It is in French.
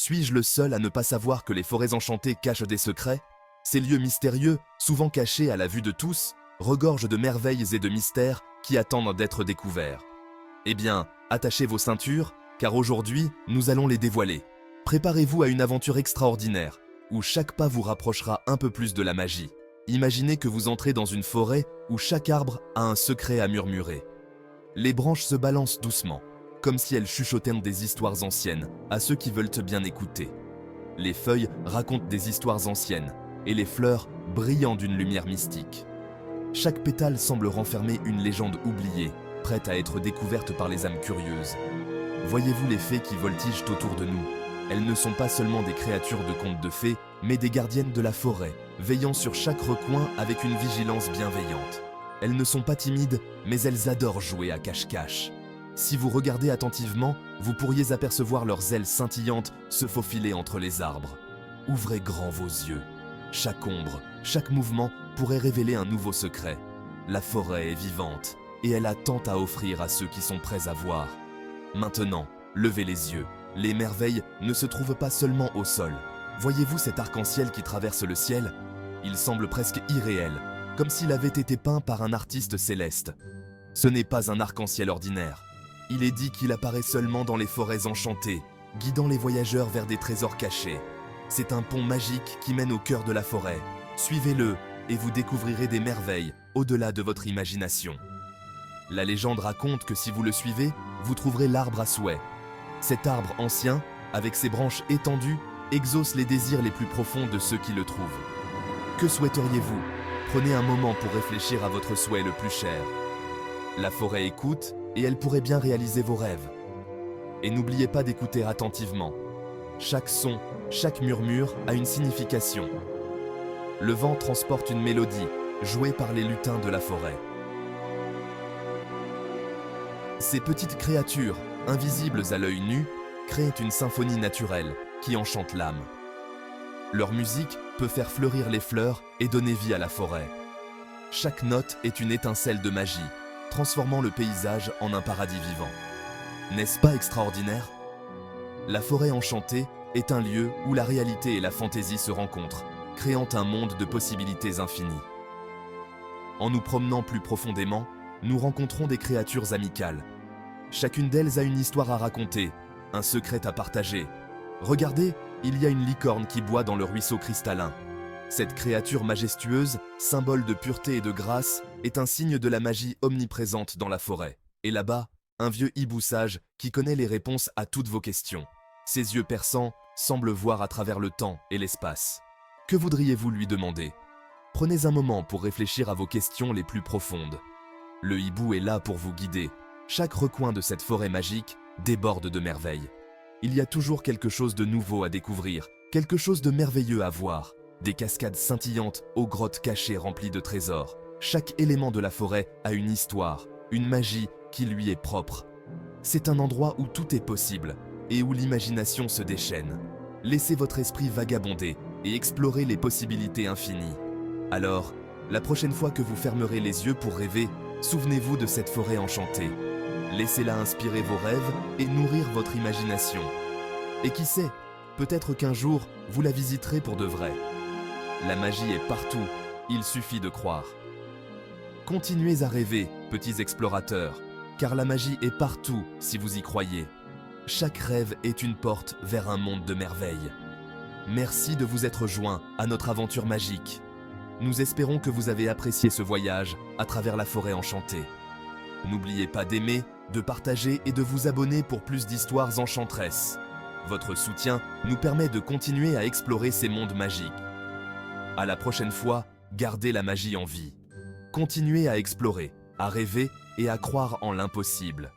Suis-je le seul à ne pas savoir que les forêts enchantées cachent des secrets? Ces lieux mystérieux, souvent cachés à la vue de tous, regorgent de merveilles et de mystères qui attendent d'être découverts. Eh bien, attachez vos ceintures, car aujourd'hui, nous allons les dévoiler. Préparez-vous à une aventure extraordinaire, où chaque pas vous rapprochera un peu plus de la magie. Imaginez que vous entrez dans une forêt où chaque arbre a un secret à murmurer. Les branches se balancent doucement, comme si elles chuchotaient des histoires anciennes à ceux qui veulent bien écouter. Les feuilles racontent des histoires anciennes, et les fleurs brillant d'une lumière mystique. Chaque pétale semble renfermer une légende oubliée, prête à être découverte par les âmes curieuses. Voyez-vous les fées qui voltigent autour de nous? Elles ne sont pas seulement des créatures de contes de fées, mais des gardiennes de la forêt, veillant sur chaque recoin avec une vigilance bienveillante. Elles ne sont pas timides, mais elles adorent jouer à cache-cache. Si vous regardez attentivement, vous pourriez apercevoir leurs ailes scintillantes se faufiler entre les arbres. Ouvrez grand vos yeux. Chaque ombre, chaque mouvement pourrait révéler un nouveau secret. La forêt est vivante, et elle a tant à offrir à ceux qui sont prêts à voir. Maintenant, levez les yeux. Les merveilles ne se trouvent pas seulement au sol. Voyez-vous cet arc-en-ciel qui traverse le ciel? Il semble presque irréel, comme s'il avait été peint par un artiste céleste. Ce n'est pas un arc-en-ciel ordinaire. Il est dit qu'il apparaît seulement dans les forêts enchantées, guidant les voyageurs vers des trésors cachés. C'est un pont magique qui mène au cœur de la forêt. Suivez-le et vous découvrirez des merveilles au-delà de votre imagination. La légende raconte que si vous le suivez, vous trouverez l'arbre à souhait. Cet arbre ancien, avec ses branches étendues, exauce les désirs les plus profonds de ceux qui le trouvent. Que souhaiteriez-vous? Prenez un moment pour réfléchir à votre souhait le plus cher. La forêt écoute et elle pourrait bien réaliser vos rêves. Et n'oubliez pas d'écouter attentivement. Chaque son, chaque murmure a une signification. Le vent transporte une mélodie, jouée par les lutins de la forêt. Ces petites créatures, invisibles à l'œil nu, créent une symphonie naturelle qui enchante l'âme. Leur musique peut faire fleurir les fleurs et donner vie à la forêt. Chaque note est une étincelle de magie, transformant le paysage en un paradis vivant. N'est-ce pas extraordinaire? La forêt enchantée est un lieu où la réalité et la fantaisie se rencontrent, créant un monde de possibilités infinies. En nous promenant plus profondément, nous rencontrons des créatures amicales. Chacune d'elles a une histoire à raconter, un secret à partager. Regardez, il y a une licorne qui boit dans le ruisseau cristallin. Cette créature majestueuse, symbole de pureté et de grâce, est un signe de la magie omniprésente dans la forêt. Et là-bas, un vieux hibou sage qui connaît les réponses à toutes vos questions. Ses yeux perçants semblent voir à travers le temps et l'espace. Que voudriez-vous lui demander? Prenez un moment pour réfléchir à vos questions les plus profondes. Le hibou est là pour vous guider. Chaque recoin de cette forêt magique déborde de merveilles. Il y a toujours quelque chose de nouveau à découvrir, quelque chose de merveilleux à voir. Des cascades scintillantes aux grottes cachées remplies de trésors. Chaque élément de la forêt a une histoire, une magie qui lui est propre. C'est un endroit où tout est possible et où l'imagination se déchaîne. Laissez votre esprit vagabonder et explorez les possibilités infinies. Alors, la prochaine fois que vous fermerez les yeux pour rêver, souvenez-vous de cette forêt enchantée. Laissez-la inspirer vos rêves et nourrir votre imagination. Et qui sait, peut-être qu'un jour, vous la visiterez pour de vrai. La magie est partout, il suffit de croire. Continuez à rêver, petits explorateurs, car la magie est partout si vous y croyez. Chaque rêve est une porte vers un monde de merveilles. Merci de vous être joints à notre aventure magique. Nous espérons que vous avez apprécié ce voyage à travers la forêt enchantée. N'oubliez pas d'aimer, de partager et de vous abonner pour plus d'histoires enchanteresses. Votre soutien nous permet de continuer à explorer ces mondes magiques. À la prochaine fois, gardez la magie en vie. Continuez à explorer, à rêver et à croire en l'impossible.